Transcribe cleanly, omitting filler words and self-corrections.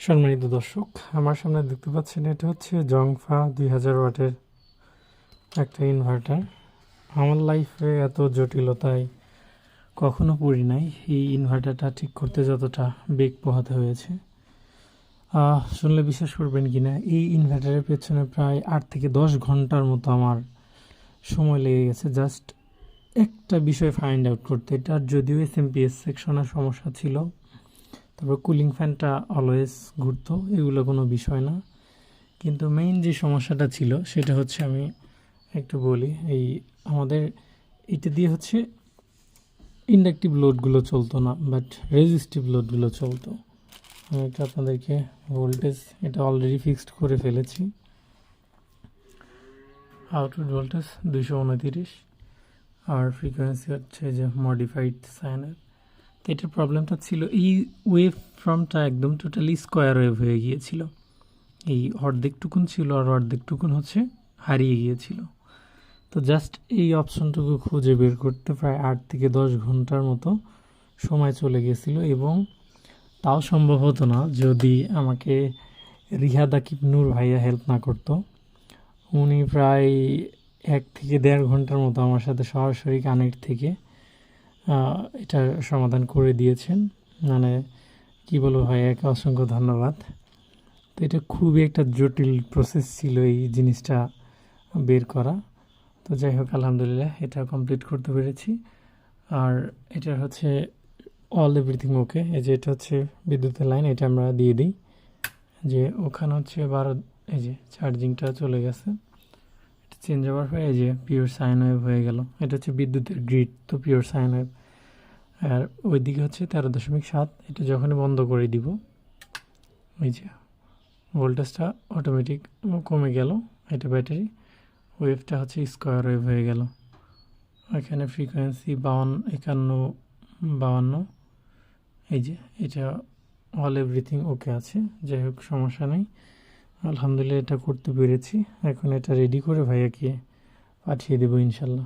সম্মানিত দর্শক, আমার সামনে দেখতে পাচ্ছেন এটা হচ্ছে জংফা 2000 ওয়াটের একটা ইনভার্টার। আমার লাইফে এত জটিলতায় কখনো পড়ি নাই। এই ইনভার্টারটা ঠিক করতে যতটা বেগ পোহাতে হয়েছে, শুনলে বিশ্বাস করবেন কি না, এই ইনভার্টারের পেছনে প্রায় 8 থেকে 10 ঘন্টার মতো আমার সময় লেগে গেছে জাস্ট একটা বিষয় ফাইন্ড আউট করতে। এটার যদিও এসএমপিএস সেকশনের সমস্যা ছিল, তারপর কুলিং ফ্যানটা অলওয়েজ ঘুরতো, এগুলো কোনো বিষয় না। কিন্তু মেইন যে সমস্যাটা ছিল সেটা হচ্ছে, আমি একটু বলি, এই আমাদের এটা দিয়ে হচ্ছে ইন্ডাকটিভ লোডগুলো চলতো না, বাট রেজিস্টিভ লোডগুলো চলতো। আমি এটা আপনাদেরকে ভোল্টেজ এটা অলরেডি ফিক্সড করে ফেলেছি। আউটপুট ভোল্টেজ 229 আর ফ্রিকোয়েন্সি হচ্ছে যে মডিফাইড সাইনের। তো এটার প্রবলেমটা ছিল এই ওয়েভ ফর্মটা একদম টোটালি স্কোয়ার ওয়েভ হয়ে গিয়েছিল। এই অর্ধেকটুকুন ছিল আর অর্ধেকটুকুন হচ্ছে হারিয়ে গিয়েছিল। তো জাস্ট এই অপশনটুকু খুঁজে বের করতে প্রায় 8 থেকে 10 ঘন্টার মতো সময় চলে গিয়েছিল, এবং তাও সম্ভব হতো না যদি আমাকে রিহাদ আকিব নূর ভাইয়া হেল্প না করতো। উনি প্রায় 1 থেকে 1.5 ঘন্টার মতো আমার সাথে সরাসরি কানেক্ট থেকে এটার সমাধান করে দিয়েছেন। মানে কি বলবো ভাইয়াকে অসংখ্য ধন্যবাদ। তো এটা খুবই একটা জটিল প্রসেস ছিল এই জিনিসটা বের করা। তো যাই হোক, আলহামদুলিল্লাহ এটা কমপ্লিট করতে পেরেছি। আর এটা হচ্ছে অল এভরিথিং ওকে। এই যে এটা হচ্ছে বিদ্যুতের লাইন, এটা আমরা দিয়ে দিই। যে ওখানে হচ্ছে 12, এই যে চার্জিংটা চলে গেছে, এটা চেঞ্জ হওয়ার পরে এই যে পিওর সাইন ওয়েভ হয়ে গেল। এটা হচ্ছে বিদ্যুতের গ্রিড, তো পিওর সাইন ওয়েভ। আর ওইদিকে হচ্ছে 13.7। এটা যখনই বন্ধ করে দিব, ওই যে ভোল্টেজটা অটোমেটিক কমে গেল। এটা ব্যাটারি ওয়েভটা হচ্ছে স্কোয়ার ওয়েভ হয়ে গেল। এখানে ফ্রিকোয়েন্সি 52 এই যে এটা অল এভরিথিং ওকে আছে। যাই হোক, সমস্যা নেই, আলহামদুলিল্লাহ এটা করতে পেরেছি। এখন এটা রেডি করে ভাইয়াকে পাঠিয়ে দেবো ইনশাল্লাহ।